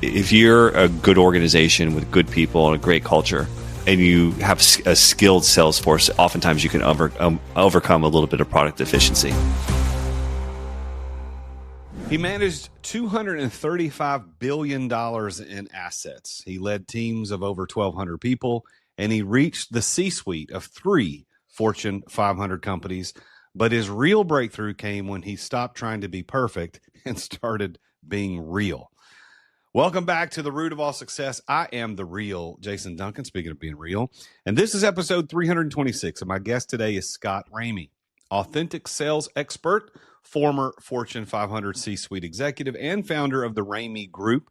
if you're a good organization with good people and a great culture, and you have a skilled sales force, oftentimes you can overcome a little bit of product deficiency. He managed $235 billion in assets. He led teams of over 1,200 people, and he reached the C-suite of 3 Fortune 500 companies. But his real breakthrough came when he stopped trying to be perfect and started being real. Welcome back to The Root of All Success. I am the real Jason Duncan, speaking of being real. And this is episode 326. And my guest today is Scott Ramey, authentic sales expert, former Fortune 500 C-suite executive, and founder of the Ramey Group.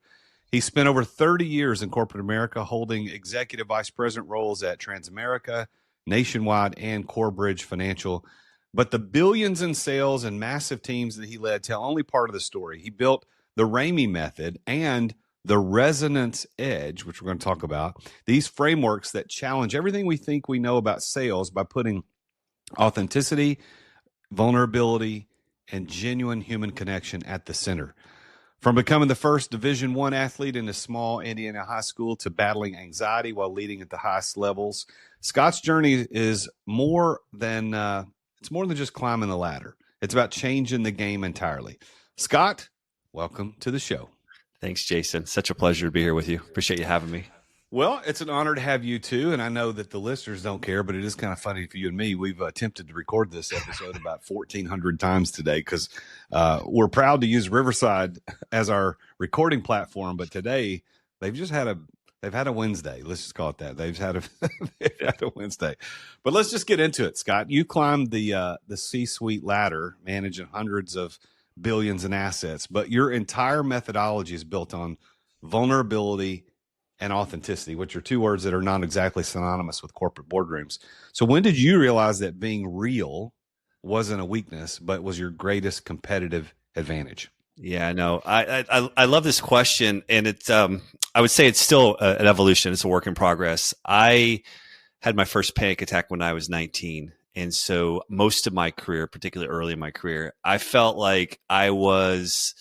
He spent over 30 years in corporate America, holding executive vice president roles at Transamerica, Nationwide, and Corebridge Financial. But the billions in sales and massive teams that he led tell only part of the story. He built the Ramey method and the resonance edge, which we're going to talk about, these frameworks that challenge everything we think we know about sales by putting authenticity, vulnerability, and genuine human connection at the center. From becoming the first Division I athlete in a small Indiana high school to battling anxiety while leading at the highest levels, Scott's journey is more than just climbing the ladder. It's about changing the game entirely. Scott, welcome to the show. Thanks, Jason. Such a pleasure to be here with you. Appreciate you having me. Well, it's an honor to have you too. And I know that the listeners don't care, but it is kind of funny for you and me. We've attempted to record this episode about 1,400 times today because we're proud to use Riverside as our recording platform. But today they've had a Wednesday. Let's just call it that. They've had a Wednesday. But let's just get into it, Scott. You climbed the C-suite ladder, managing hundreds of billions in assets, but your entire methodology is built on vulnerability and authenticity, which are 2 words that are not exactly synonymous with corporate boardrooms. So when did you realize that being real wasn't a weakness, but was your greatest competitive advantage? Yeah, no, I love this question, and it's I would say it's still an evolution. It's a work in progress. I had my first panic attack when I was 19. And so most of my career, particularly early in my career, I felt like I was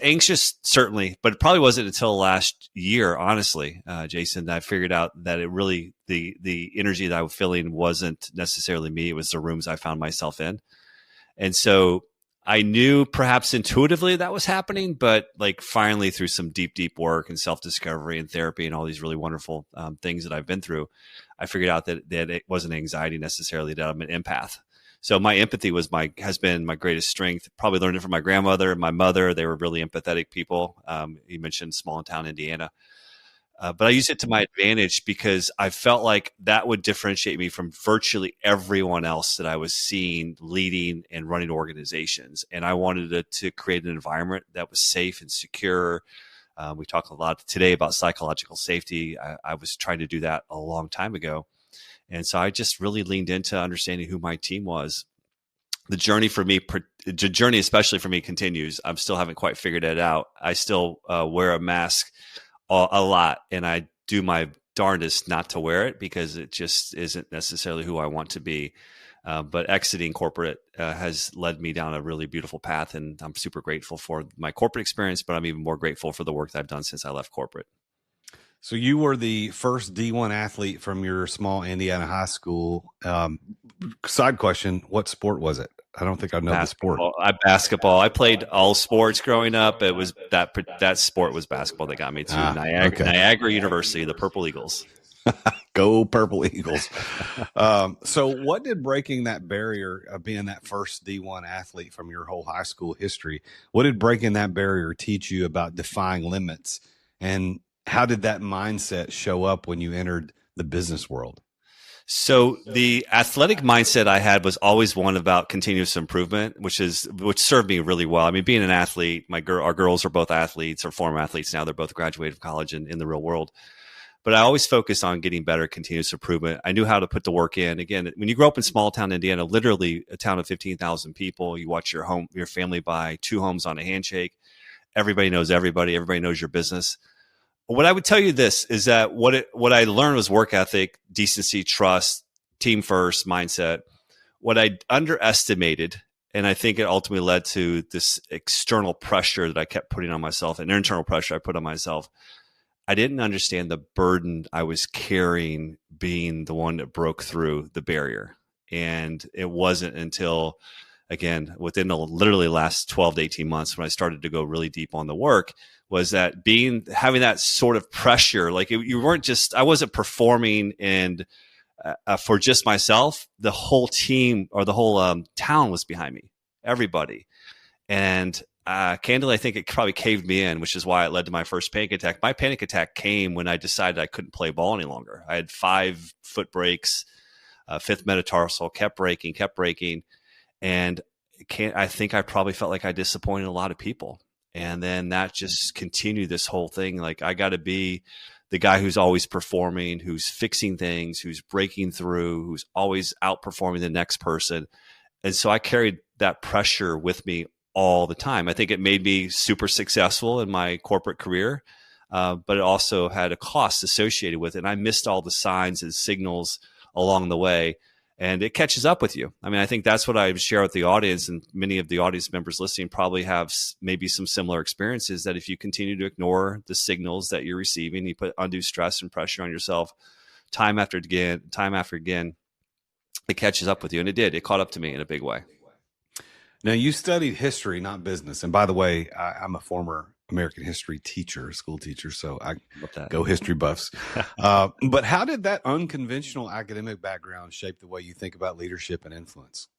anxious, certainly, but it probably wasn't until last year, honestly, Jason, that I figured out that it really, the energy that I was feeling wasn't necessarily me. It was the rooms I found myself in. And so I knew perhaps intuitively that was happening, but like finally through some deep work and self-discovery and therapy and all these really wonderful things that I've been through, I figured out that it wasn't anxiety necessarily, that I'm an empath. So my empathy has been my greatest strength. Probably learned it from my grandmother and my mother. They were really empathetic people. You mentioned small town Indiana. But I used it to my advantage because I felt like that would differentiate me from virtually everyone else that I was seeing leading and running organizations. And I wanted to create an environment that was safe and secure. We talk a lot today about psychological safety. I was trying to do that a long time ago. And so I just really leaned into understanding who my team was. The journey especially for me continues. I still haven't quite figured it out. I still wear a mask a lot, and I do my darndest not to wear it because it just isn't necessarily who I want to be. But exiting corporate has led me down a really beautiful path, and I'm super grateful for my corporate experience, but I'm even more grateful for the work that I've done since I left corporate. So you were the first D1 athlete from your small Indiana high school. Side question, what sport was it? I don't think I know basketball. the sport. Basketball. I played all sports growing up. It was that sport was basketball that got me to Niagara University, the Purple Eagles. Go Purple Eagles. So what did breaking that barrier of being that first D1 athlete from your whole high school history, what did breaking that barrier teach you about defying limits? And how did that mindset show up when you entered the business world? So the athletic mindset I had was always one about continuous improvement, which served me really well. I mean, being an athlete, our girls are both athletes or former athletes now. They're both graduated from college and in the real world. But I always focused on getting better, continuous improvement. I knew how to put the work in. Again, when you grow up in small town Indiana, literally a town of 15,000 people, you watch your family buy 2 homes on a handshake. Everybody knows everybody. Everybody knows your business. What I would tell you this is that what I learned was work ethic, decency, trust, team first mindset. What I underestimated And I think it ultimately led to this external pressure that I kept putting on myself, and internal pressure I put on myself. I didn't understand the burden I was carrying being the one that broke through the barrier. And it wasn't until, again, within the literally last 12 to 18 months when I started to go really deep on the work, was that having that sort of pressure, like you weren't just, I wasn't performing and for just myself, the whole team or the whole town was behind me, everybody. And candidly, I think it probably caved me in, which is why it led to my first panic attack. My panic attack came when I decided I couldn't play ball any longer. I had 5 foot breaks, fifth metatarsal, kept breaking. And I think I probably felt like I disappointed a lot of people. And then that just continued this whole thing. Like, I got to be the guy who's always performing, who's fixing things, who's breaking through, who's always outperforming the next person. And so I carried that pressure with me all the time. I think it made me super successful in my corporate career, but it also had a cost associated with it. And I missed all the signs and signals along the way. And it catches up with you. I mean, I think that's what I share with the audience, and many of the audience members listening probably have maybe some similar experiences, that if you continue to ignore the signals that you're receiving, you put undue stress and pressure on yourself time after again, it catches up with you. And it did. It caught up to me in a big way. Now, you studied history, not business. And by the way, I'm a former American history teacher, school teacher, so I go history buffs. But how did that unconventional academic background shape the way you think about leadership and influence?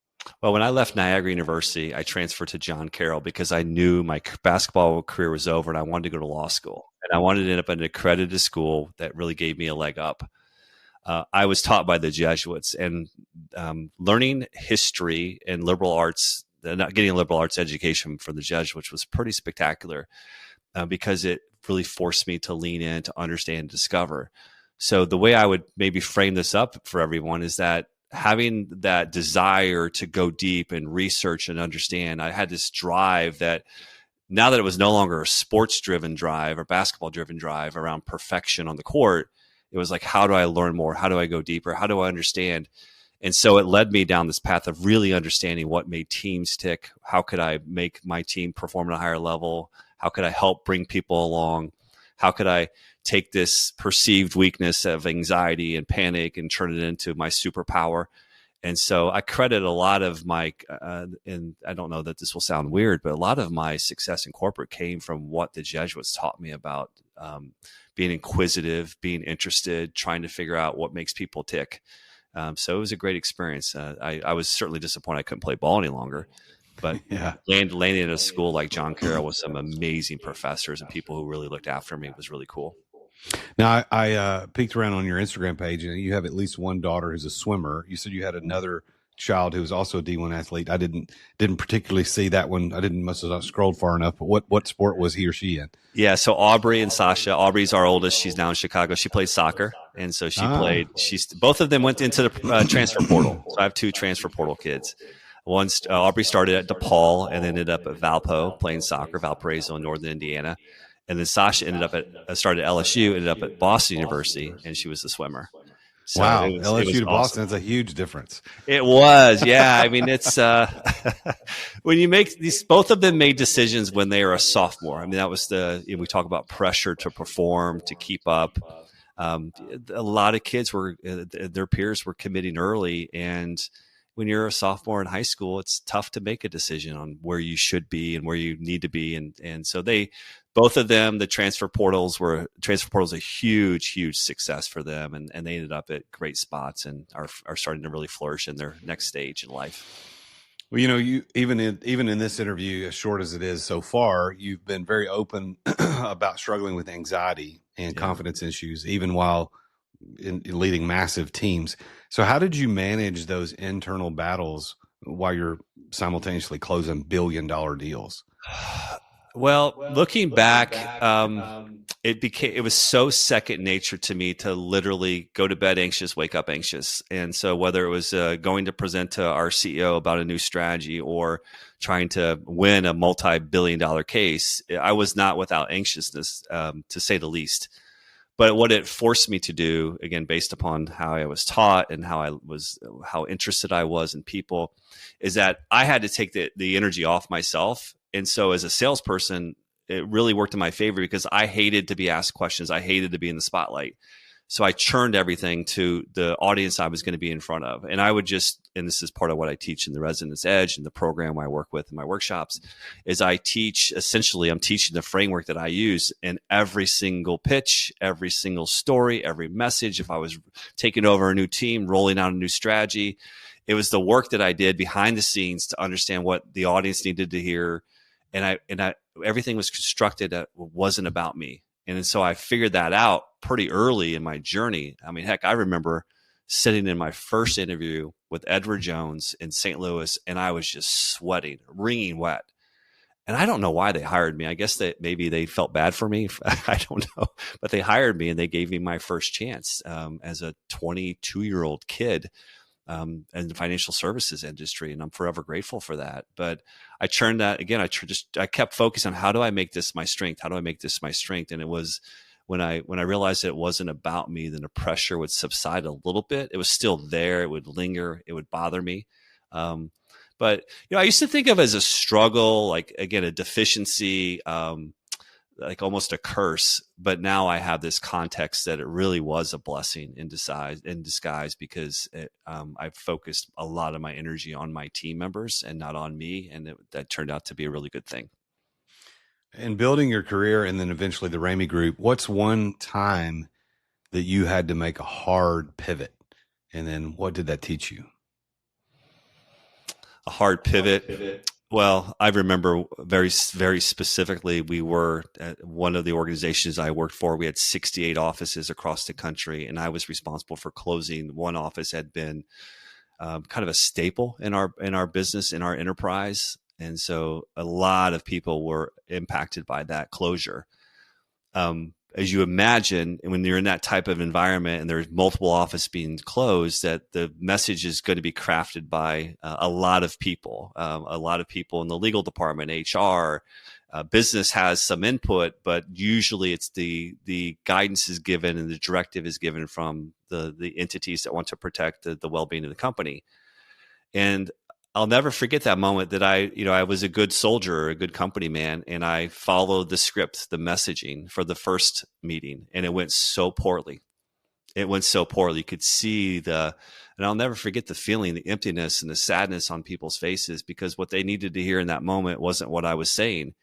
Well, when I left Niagara University, I transferred to John Carroll because I knew my basketball career was over and I wanted to go to law school. And I wanted to end up in an accredited school that really gave me a leg up. I was taught by the Jesuits, and learning history and liberal arts, not getting a liberal arts education from the Jesuits, was pretty spectacular because it really forced me to lean in, to understand, and discover. So the way I would maybe frame this up for everyone is that having that desire to go deep and research and understand, I had this drive that, now that it was no longer a sports-driven drive or basketball-driven drive around perfection on the court, it was like, how do I learn more? How do I go deeper? How do I understand? And so it led me down this path of really understanding what made teams tick. How could I make my team perform at a higher level? How could I help bring people along? How could I take this perceived weakness of anxiety and panic and turn it into my superpower? And so I credit a lot of my, and I don't know that this will sound weird, but a lot of my success in corporate came from what the Jesuits taught me about being inquisitive, being interested, trying to figure out what makes people tick. So it was a great experience. I was certainly disappointed I couldn't play ball any longer, but landing at a school like John Carroll with some amazing professors and people who really looked after me was really cool. Now, I peeked around on your Instagram page, and you have at least one daughter who's a swimmer. You said you had another child who was also a D1 athlete. I didn't particularly see that one. I must have not scrolled far enough. But what sport was he or she in? Yeah, so Aubrey and Sasha. Aubrey's our oldest. She's now in Chicago. She plays soccer, and so she played. Both of them went into the transfer portal. So I have 2 transfer portal kids. Aubrey started at DePaul and then ended up at Valpo playing soccer, Valparaiso in northern Indiana. And then Sasha started at LSU, ended up at Boston University, and she was the swimmer. So wow, LSU to awesome. Boston, that's a huge difference. It was, yeah. I mean, it's when you make these, both of them made decisions when they were a sophomore. I mean, that was we talk about pressure to perform, to keep up. A lot of kids their peers were committing early, and when you're a sophomore in high school, it's tough to make a decision on where you should be and where you need to be. And so both of them, the transfer portals a huge success for them. And they ended up at great spots and are starting to really flourish in their next stage in life. Well, you even in this interview, as short as it is so far, you've been very open about struggling with anxiety and confidence issues, even while in leading massive teams. So how did you manage those internal battles while you're simultaneously closing billion-dollar deals? Well, looking back, it was so second nature to me to literally go to bed anxious, wake up anxious. And so whether it was going to present to our CEO about a new strategy or trying to win a multi-billion-dollar case, I was not without anxiousness, to say the least. But what it forced me to do, again, based upon how I was taught and how interested I was in people, is that I had to take the energy off myself. And so as a salesperson, it really worked in my favor because I hated to be asked questions. I hated to be in the spotlight. So I churned everything to the audience I was going to be in front of. And I would and this is part of what I teach in the Residence Edge and the program I work with in my workshops, is I'm teaching the framework that I use in every single pitch, every single story, every message. If I was taking over a new team, rolling out a new strategy, it was the work that I did behind the scenes to understand what the audience needed to hear. And everything was constructed that wasn't about me. And so I figured that out pretty early in my journey. I mean, heck, I remember sitting in my first interview with Edward Jones in St. Louis, and I was just sweating, wringing wet. And I don't know why they hired me. I guess that maybe they felt bad for me. I don't know. But they hired me and they gave me my first chance as a 22-year-old kid in the financial services industry. And I'm forever grateful for that. But I turned that again. I kept focused on how do I make this my strength? How do I make this my strength? And it was when I realized it wasn't about me, then the pressure would subside a little bit. It was still there. It would linger. It would bother me. But I used to think of it as a struggle, like again, a deficiency, like almost a curse. But now I have this context that it really was a blessing in disguise because I've focused a lot of my energy on my team members and not on me. And that turned out to be a really good thing. In building your career and then eventually the Ramey Group, what's one time that you had to make a hard pivot? And then what did that teach you? A hard pivot. Well, I remember very, very specifically, we were at one of the organizations I worked for. We had 68 offices across the country, and I was responsible for closing one office. Had been kind of a staple in our business, in our enterprise. And so a lot of people were impacted by that closure. As you imagine, when you're in that type of environment and there's multiple offices being closed, that the message is going to be crafted by a lot of people in the legal department, HR, business has some input, but usually it's the guidance is given and the directive is given from the entities that want to protect the well-being of the company. And I'll never forget that moment that I was a good soldier, a good company man, and I followed the script, the messaging for the first meeting, and it went so poorly. You could see and I'll never forget the feeling, the emptiness and the sadness on people's faces because what they needed to hear in that moment wasn't what I was saying.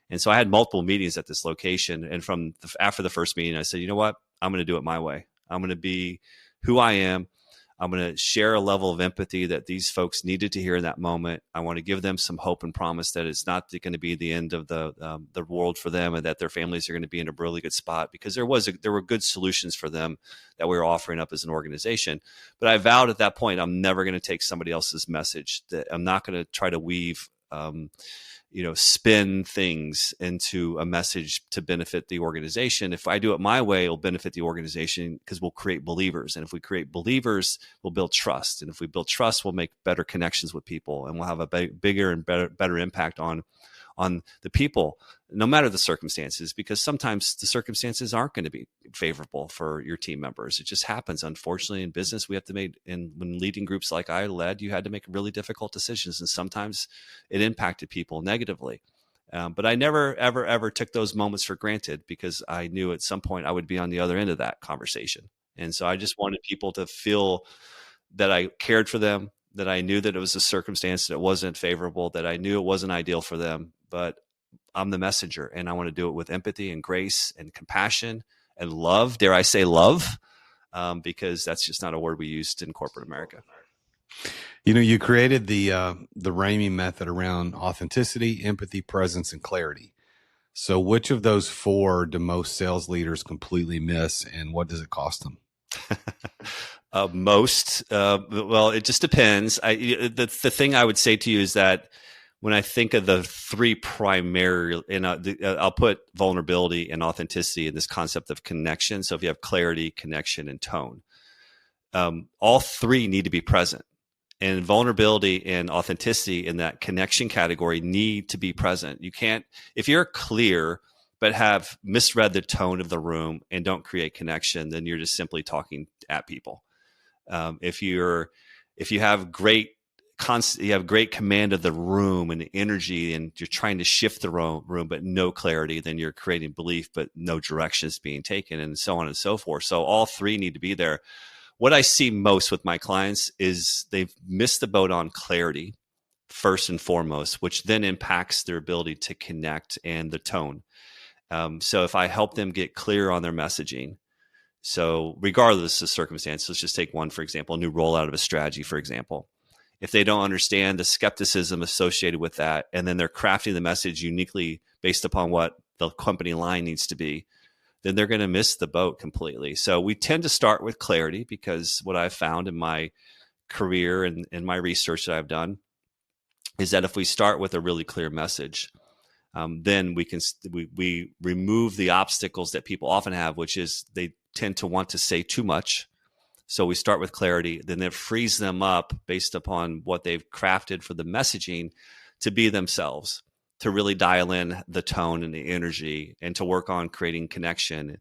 And so I had multiple meetings at this location. And after the first meeting, I said, you know what? I'm going to do it my way. I'm going to be who I am. I'm going to share a level of empathy that these folks needed to hear in that moment. I want to give them some hope and promise that it's not going to be the end of the world for them and that their families are going to be in a really good spot because there were good solutions for them that we were offering up as an organization. But I vowed at that point, I'm never going to take somebody else's message, that I'm not going to try to weave spin things into a message to benefit the organization. If I do it my way, it'll benefit the organization because we'll create believers. And if we create believers, we'll build trust. And if we build trust, we'll make better connections with people and we'll have a bigger and better impact on the people, no matter the circumstances, because sometimes the circumstances aren't going to be favorable for your team members. It just happens. Unfortunately, in business, we have to when leading groups like I led, you had to make really difficult decisions. And sometimes it impacted people negatively. But I never, ever, ever took those moments for granted because I knew at some point I would be on the other end of that conversation. And so I just wanted people to feel that I cared for them, that I knew that it was a circumstance that wasn't favorable, that I knew it wasn't ideal for them, but I'm the messenger and I want to do it with empathy and grace and compassion and love. Dare I say love? Because that's just not a word we used in corporate America. You created the Ramey method around authenticity, empathy, presence, and clarity. So which of those four do most sales leaders completely miss and what does it cost them? Well, it just depends. The thing I would say to you is that when I think of the three primary, and I'll put vulnerability and authenticity in this concept of connection. So if you have clarity, connection, and tone, all three need to be present. And vulnerability and authenticity in that connection category need to be present. You can't, if you're clear, but have misread the tone of the room and don't create connection, then you're just simply talking at people. If you have great you have great command of the room and the energy, and you're trying to shift the room, but no clarity, then you're creating belief, but no direction is being taken, and so on and so forth. So all three need to be there. What I see most with my clients is they've missed the boat on clarity first and foremost, which then impacts their ability to connect and the tone. So if I help them get clear on their messaging, so regardless of circumstance, let's just take one, for example, a new rollout of a strategy, for example. If they don't understand the skepticism associated with that, and then they're crafting the message uniquely based upon what the company line needs to be, then they're going to miss the boat completely. So we tend to start with clarity, because what I've found in my career and in my research that I've done is that if we start with a really clear message, then we remove the obstacles that people often have, which is they tend to want to say too much. So we start with clarity, then it frees them up based upon what they've crafted for the messaging to be themselves, to really dial in the tone and the energy, and to work on creating connection.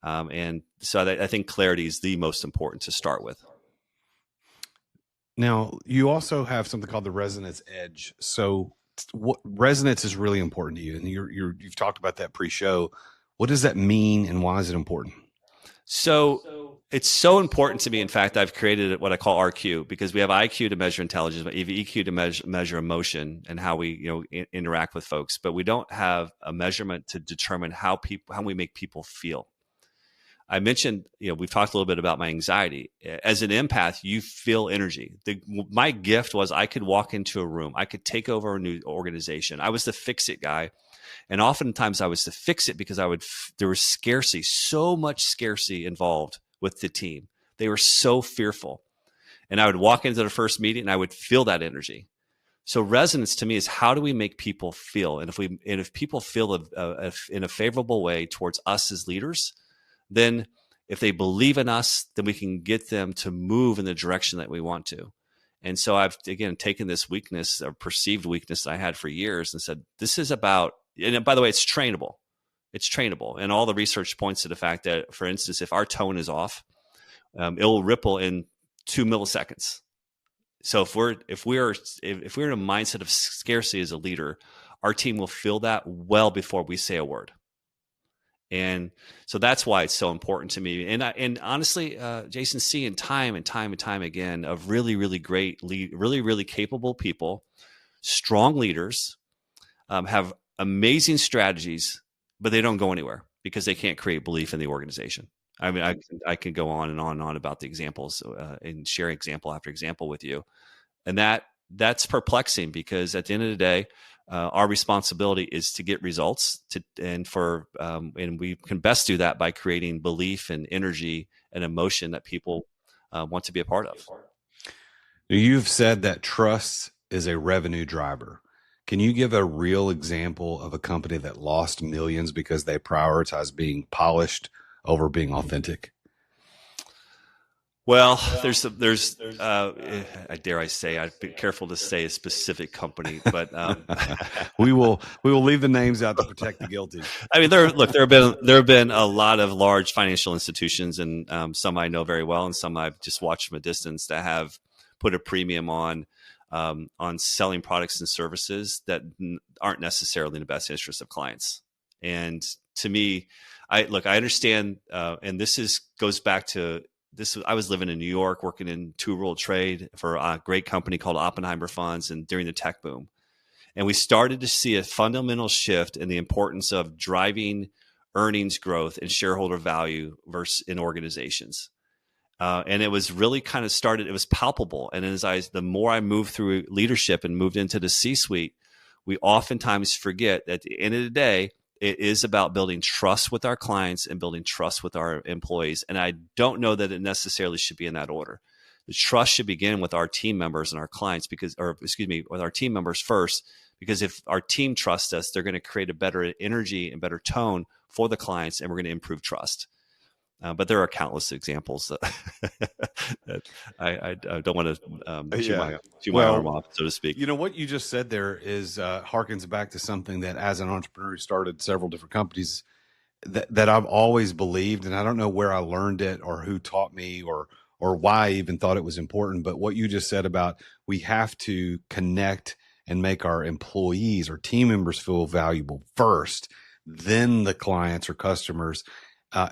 And so I think clarity is the most important to start with. Now, you also have something called the resonance edge. So what resonance is really important to you, and you've talked about that pre-show. What does that mean, and why is it important? So it's so important to me. In fact, I've created what I call RQ, because we have IQ to measure intelligence, but EQ to measure emotion and how we interact with folks. But we don't have a measurement to determine how we make people feel. I mentioned, we've talked a little bit about my anxiety. As an empath, you feel energy. My gift was I could walk into a room. I could take over a new organization. I was the fix-it guy. And oftentimes I was the fix-it because there was scarcity, so much scarcity involved with the team. They were so fearful. And I would walk into the first meeting and I would feel that energy. So resonance to me is, how do we make people feel? And if people feel in a favorable way towards us as leaders, then if they believe in us, then we can get them to move in the direction that we want to. And so I've, again, taken this weakness or perceived weakness that I had for years and said, this is about, and by the way, it's trainable. It's trainable. And all the research points to the fact that, for instance, if our tone is off, it will ripple in 2 milliseconds. So if we're in a mindset of scarcity as a leader, our team will feel that well before we say a word. And so that's why it's so important to me. And honestly, Jason, seeing time and time again of really, really great, really, really capable people, strong leaders, have amazing strategies, but they don't go anywhere because they can't create belief in the organization. I mean, I could go on and on about the examples and share example after example with you. And that's perplexing, because at the end of the day, our responsibility is to get results, and we can best do that by creating belief and energy and emotion that people want to be a part of. You've said that trust is a revenue driver. Can you give a real example of a company that lost millions because they prioritized being polished over being authentic? Well, I dare I say, I'd be careful to say a specific company, but we will leave the names out to protect the guilty. I mean, there have been a lot of large financial institutions, and some I know very well, and some I've just watched from a distance, that have put a premium on selling products and services that aren't necessarily in the best interest of clients. And to me, I understand, and goes back to this. I was living in New York, working in two-world trade for a great company called Oppenheimer Funds, and during the tech boom. And we started to see a fundamental shift in the importance of driving earnings growth and shareholder value in organizations. And it was really kind of started, it was palpable. And the more I moved through leadership and moved into the C-suite, we oftentimes forget that at the end of the day, it is about building trust with our clients and building trust with our employees. And I don't know that it necessarily should be in that order. The trust should begin with our team members and our clients, with our team members first, because if our team trusts us, they're going to create a better energy and better tone for the clients, and we're going to improve trust. But there are countless examples that I don't want to chew my arm off, so to speak. You know, what you just said there is harkens back to something that, as an entrepreneur who started several different companies, that I've always believed, and I don't know where I learned it or who taught me or why I even thought it was important. But what you just said about we have to connect and make our employees or team members feel valuable first, then the clients or customers,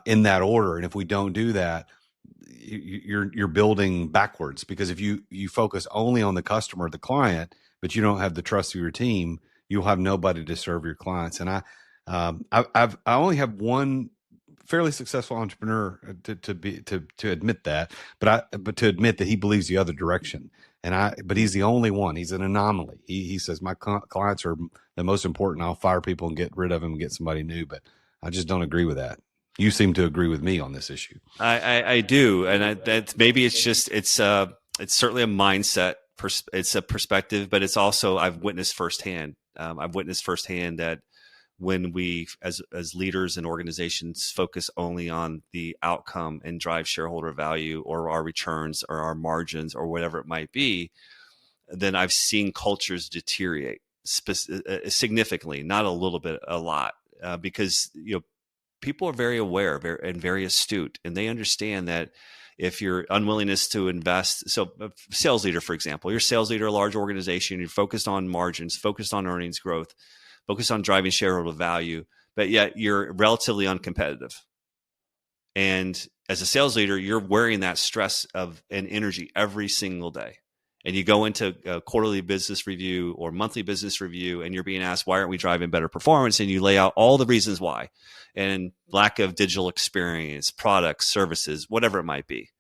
in that order. And if we don't do that, you're building backwards, because if you focus only on the customer, the client, but you don't have the trust of your team, you'll have nobody to serve your clients. And I only have one fairly successful entrepreneur to admit that, but to admit that he believes the other direction. But he's the only one. He's an anomaly. He says my clients are the most important. I'll fire people and get rid of them and get somebody new. But I just don't agree with that. You seem to agree with me on this issue. I do, and that maybe it's certainly a mindset. It's a perspective, but it's also I've witnessed firsthand. That when we, as leaders and organizations, focus only on the outcome and drive shareholder value or our returns or our margins or whatever it might be, then I've seen cultures deteriorate significantly, not a little bit, a lot, because people are very aware and very astute, and they understand that if your unwillingness to invest, so a sales leader, for example, you're a sales leader, a large organization, you're focused on margins, focused on earnings growth, focused on driving shareholder value, but yet you're relatively uncompetitive. And as a sales leader, you're wearing that stress and energy every single day. And you go into a quarterly business review or monthly business review, and you're being asked, why aren't we driving better performance? And you lay out all the reasons why, and lack of digital experience, products, services, whatever it might be.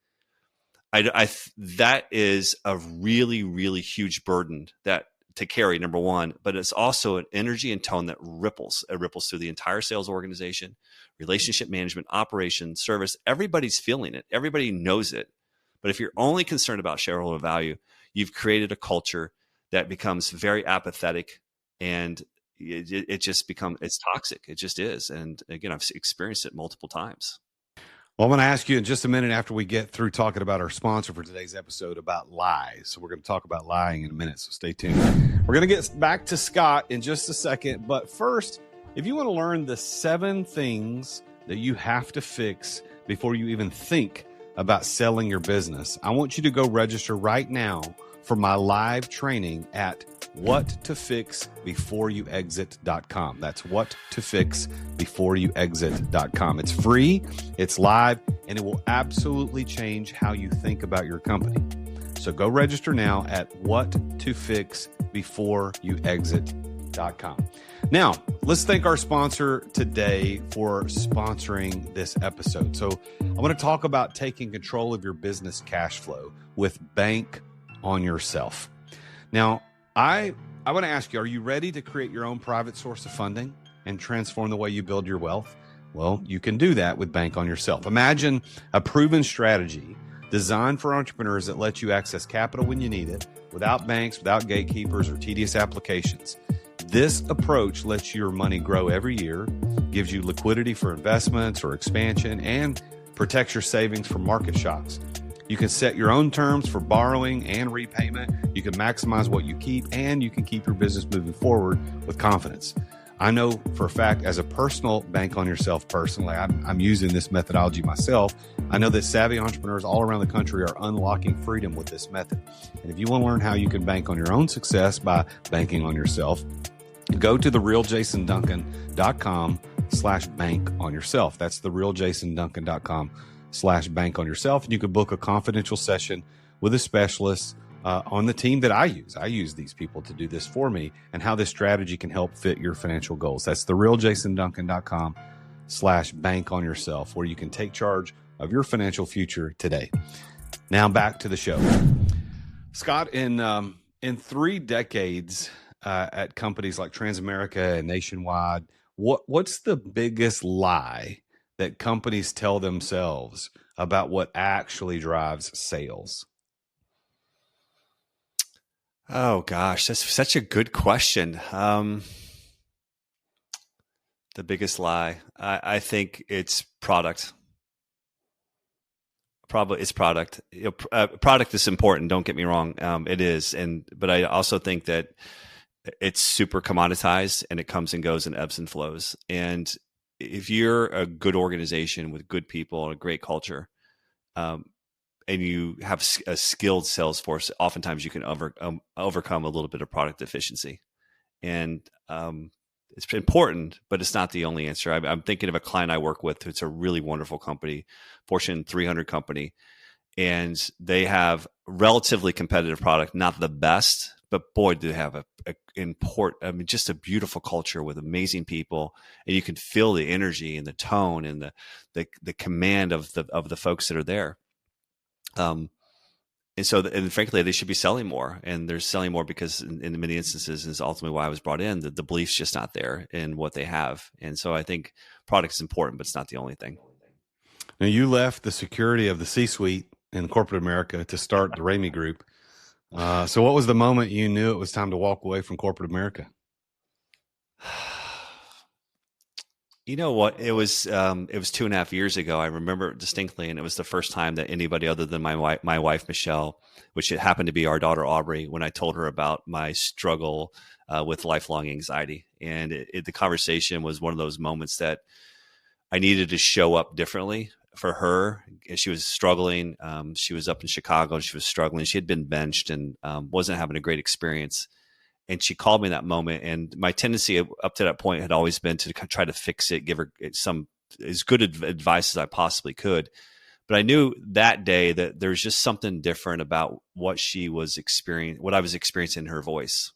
That is a really, really huge burden to carry, number one, but it's also an energy and tone that ripples. It ripples through the entire sales organization, relationship management, operations, service. Everybody's feeling it. Everybody knows it. But if you're only concerned about shareholder value, you've created a culture that becomes very apathetic, and it just becomes, it's toxic. It just is. And again, I've experienced it multiple times. Well, I'm going to ask you in just a minute after we get through talking about our sponsor for today's episode about lies. So we're going to talk about lying in a minute, so stay tuned. We're going to get back to Scott in just a second. But first, if you want to learn the 7 things that you have to fix before you even think about selling your business, I want you to go register right now for my live training at whattofixbeforeyouexit.com. That's whattofixbeforeyouexit.com. It's free, it's live, and it will absolutely change how you think about your company. So go register now at whattofixbeforeyouexit.com. Now, let's thank our sponsor today for sponsoring this episode. So I want to talk about taking control of your business cash flow with Bank on Yourself. Now, I want to ask you, are you ready to create your own private source of funding and transform the way you build your wealth? Well, you can do that with Bank on Yourself. Imagine a proven strategy designed for entrepreneurs that lets you access capital when you need it, without banks, without gatekeepers or tedious applications. This approach lets your money grow every year, gives you liquidity for investments or expansion, and protects your savings from market shocks. You can set your own terms for borrowing and repayment. You can maximize what you keep, and you can keep your business moving forward with confidence. I know for a fact, as a personal Bank on Yourself personally, I'm using this methodology myself. I know that savvy entrepreneurs all around the country are unlocking freedom with this method. And if you want to learn how you can bank on your own success by banking on yourself, go to therealjasonduncan.com/bank on yourself. That's therealjasonduncan.com/bank on yourself. And you can book a confidential session with a specialist on the team that I use. I use these people to do this for me, and how this strategy can help fit your financial goals. That's therealjasonduncan.com/bank on yourself, where you can take charge of your financial future today. Now back to the show. Scott, in 3 decades at companies like Transamerica and Nationwide, what's the biggest lie that companies tell themselves about what actually drives sales? Oh gosh, that's such a good question. The biggest lie, I think it's product. Probably it's product. Product is important. Don't get me wrong. It is, but I also think that it's super commoditized, and it comes and goes and ebbs and flows. And if you're a good organization with good people and a great culture, um, and you have a skilled sales force, oftentimes you can overcome a little bit of product efficiency. And it's important, but it's not the only answer. I'm thinking of a client I work with. It's a really wonderful company, Fortune 300 company, and they have relatively competitive product, not the best, but boy, do they have just a beautiful culture with amazing people, and you can feel the energy and the tone and the command of the folks that are there. And so, and frankly, they should be selling more, and they're selling more because in many instances is ultimately why I was brought in. The belief's just not there in what they have. And so I think product is important, but it's not the only thing. Now, you left the security of the C-suite in corporate America to start the Ramey Group. So what was the moment you knew it was time to walk away from corporate America? You know what? It was 2.5 years ago. I remember it distinctly, and it was the first time that anybody other than my wife Michelle, which it happened to be our daughter Aubrey, when I told her about my struggle with lifelong anxiety, and the conversation was one of those moments that I needed to show up differently for her. She was struggling. She was up in Chicago, and she was struggling. She had been benched and wasn't having a great experience. And she called me in that moment. And my tendency up to that point had always been to try to fix it, give her some as good advice as I possibly could. But I knew that day that there's just something different about what she was experiencing, what I was experiencing in her voice.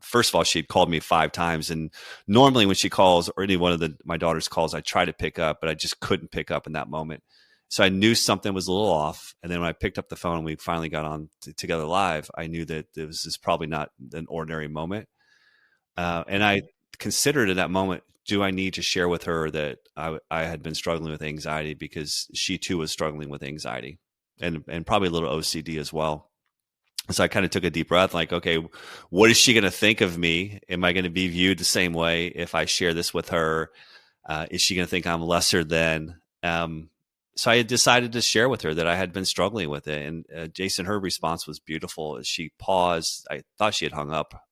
First of all, she'd called me 5 times. And normally when she calls, or any one of my daughter's calls, I try to pick up, but I just couldn't pick up in that moment. So I knew something was a little off. And then when I picked up the phone and we finally got on together live, I knew that this is probably not an ordinary moment. And I considered in that moment, do I need to share with her that I had been struggling with anxiety, because she too was struggling with anxiety and probably a little OCD as well. So I kind of took a deep breath, like, okay, what is she going to think of me? Am I going to be viewed the same way if I share this with her? Is she going to think I'm lesser than? So I had decided to share with her that I had been struggling with it. And Jason, her response was beautiful. As she paused, I thought she had hung up,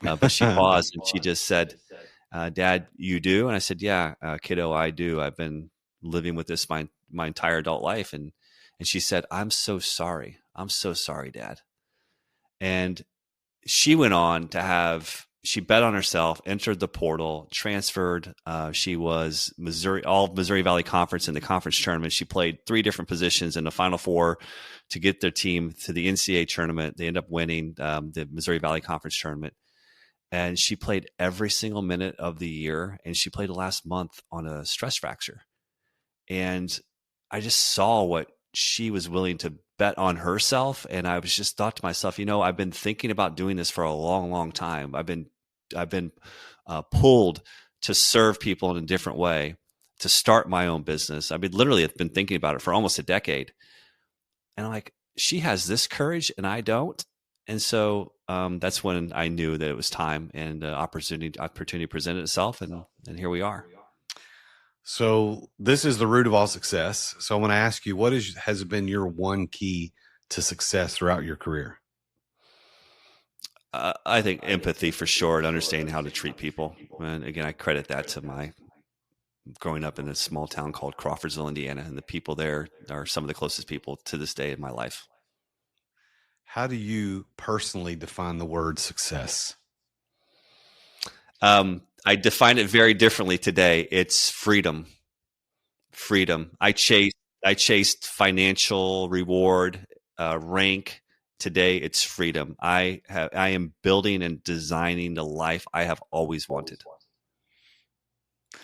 but she paused and she just said, Dad, you do? And I said, yeah, kiddo, I do. I've been living with this my entire adult life. And she said, I'm so sorry. I'm so sorry, Dad. And she went on to she bet on herself, entered the portal, transferred. She was Missouri Valley Conference in the conference tournament. She played 3 different positions in the Final Four to get their team to the NCAA tournament. They ended up winning the Missouri Valley Conference tournament. And she played every single minute of the year. And she played last month on a stress fracture. And I just saw what she was willing to bet on herself. And I was just thought to myself, I've been thinking about doing this for a long, long time. I've been pulled to serve people in a different way, to start my own business. I've been thinking about it for almost a decade. And I'm like, she has this courage and I don't. And so that's when I knew that it was time, and opportunity presented itself. And here we are. So this is the root of all success. So I want to ask you, what has been your one key to success throughout your career? I think empathy for sure, and understanding how to treat people. And again, I credit that to my growing up in a small town called Crawfordsville, Indiana, and the people there are some of the closest people to this day in my life. How do you personally define the word success? I define it very differently today. It's freedom. Freedom. I chased financial reward, rank. Today, it's freedom. I am building and designing the life I have always wanted.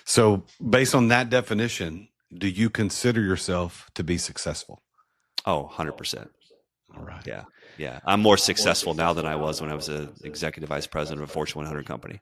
So based on that definition, do you consider yourself to be successful? Oh, 100%. All right. Yeah. Yeah. I'm more successful now than I was when I was an executive vice president of a Fortune 100 company.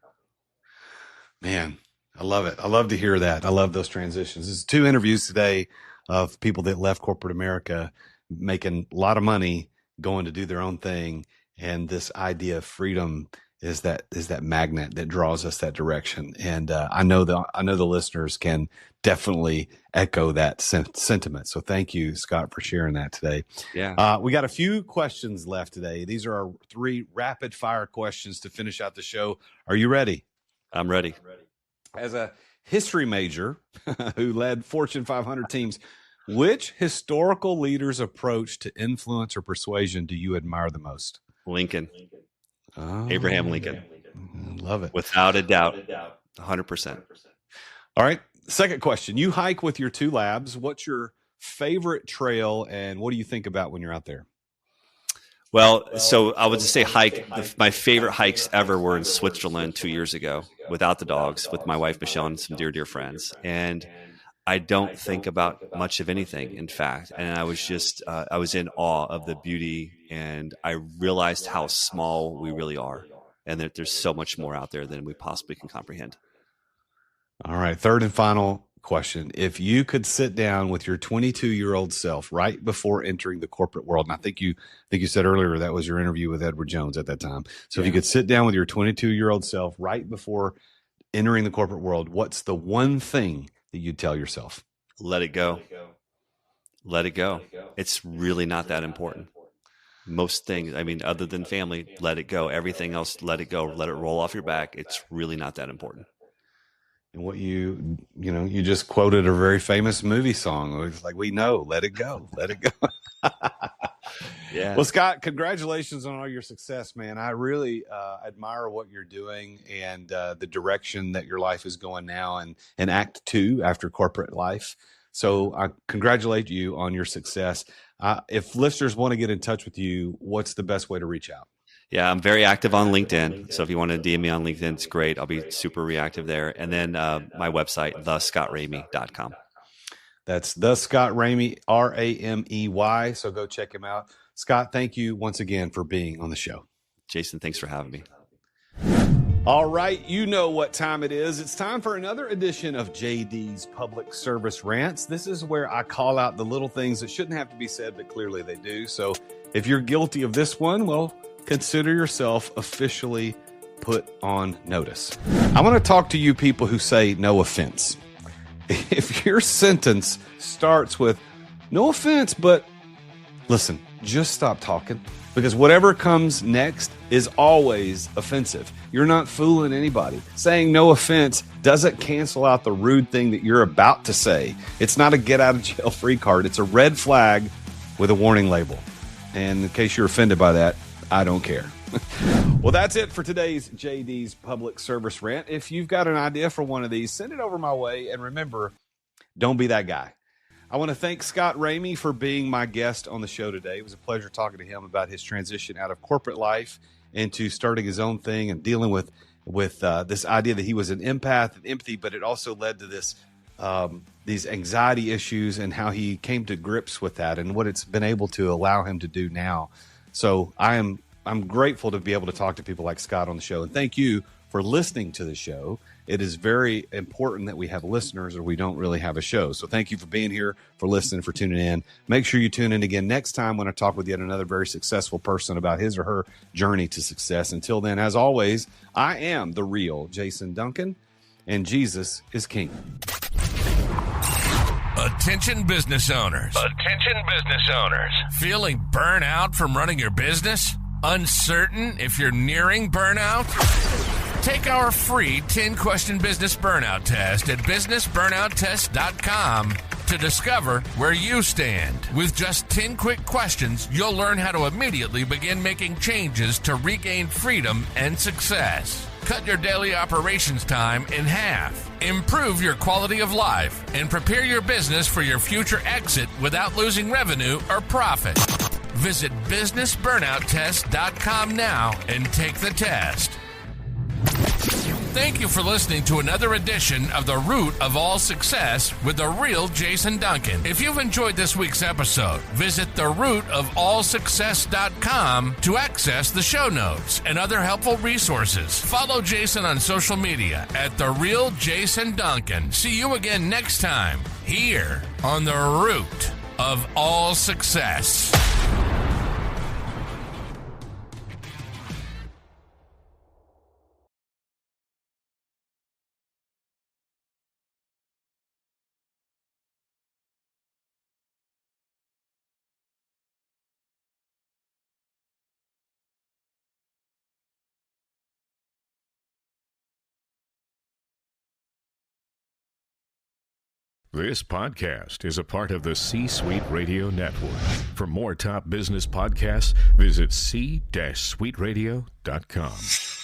Man, I love it. I love to hear that. I love those transitions. There's 2 interviews today of people that left corporate America making a lot of money, going to do their own thing. And this idea of freedom is that magnet that draws us that direction. And I know the listeners can definitely echo that sentiment. So thank you, Scott, for sharing that today. Yeah. We got a few questions left today. These are our 3 rapid fire questions to finish out the show. Are you ready? I'm ready. As a history major who led Fortune 500 teams. Which historical leader's approach to influence or persuasion do you admire the most? Lincoln. Oh, Abraham Lincoln. love it. Without a doubt. 100%. All right. Second question. You hike with your two labs. What's your favorite trail and what do you think about when you're out there? Well, so I would just say my favorite hikes ever were in Switzerland 2 years ago without the dogs, with my wife, Michelle, and some dear, dear friends. And I don't think about much of anything, in fact. And I was just, I was in awe of the beauty, and I realized how small we really are, and that there's so much more out there than we possibly can comprehend. All right. Third and final question. If you could sit down with your 22-year-old self right before entering the corporate world, and I think you said earlier that was your interview with Edward Jones at that time. So if you could sit down with your 22-year-old self right before entering the corporate world, what's the one thing that you'd tell yourself? Let it go. Let it go. It's really not that important. Most things, I mean, other than family, let it go. Everything else, let it go. Let it roll off your back. It's really not that important. And what you just quoted a very famous movie song. It's like, we know, let it go, let it go. Yeah. Well, Scott, congratulations on all your success, man. I really admire what you're doing and the direction that your life is going now and Act 2 after corporate life. So I congratulate you on your success. If listeners want to get in touch with you, what's the best way to reach out? Yeah, I'm very active on LinkedIn. So if you want to DM me on LinkedIn, it's great. I'll be super reactive there. And then my website, thescottramey.com. That's the Scott Ramey, Ramey. So go check him out. Scott, thank you once again for being on the show. Jason, thanks for having me. All right, you know what time it is. It's time for another edition of JD's Public Service Rants. This is where I call out the little things that shouldn't have to be said, but clearly they do. So if you're guilty of this one, well, consider yourself officially put on notice. I want to talk to you people who say no offense. If your sentence starts with no offense, but listen, just stop talking, because whatever comes next is always offensive. You're not fooling anybody. Saying no offense doesn't cancel out the rude thing that you're about to say. It's not a get out of jail free card. It's a red flag with a warning label. And in case you're offended by that, I don't care. Well, that's it for today's JD's Public Service Rant. If you've got an idea for one of these, send it over my way. And remember, don't be that guy. I want to thank Scott Ramey for being my guest on the show today. It was a pleasure talking to him about his transition out of corporate life into starting his own thing and dealing with this idea that he was an empath and empathy, but it also led to these anxiety issues and how he came to grips with that and what it's been able to allow him to do now. So I'm grateful to be able to talk to people like Scott on the show. And thank you for listening to the show. It is very important that we have listeners or we don't really have a show. So thank you for being here, for listening, for tuning in. Make sure you tune in again next time when I talk with yet another very successful person about his or her journey to success. Until then, as always, I am the real Jason Duncan, and Jesus is King. Attention business owners. Attention business owners. Feeling burnout from running your business? Uncertain if you're nearing burnout? Take our free 10-question business burnout test at businessburnouttest.com to discover where you stand. With just 10 quick questions, you'll learn how to immediately begin making changes to regain freedom and success. Cut your daily operations time in half. Improve your quality of life and prepare your business for your future exit without losing revenue or profit. Visit businessburnouttest.com now and take the test. Thank you for listening to another edition of The Root of All Success with the real Jason Duncan. If you've enjoyed this week's episode, visit therootofallsuccess.com to access the show notes and other helpful resources. Follow Jason on social media at The Real Jason Duncan. See you again next time here on The Root of All Success. This podcast is a part of the C-Suite Radio Network. For more top business podcasts, visit c-suiteradio.com.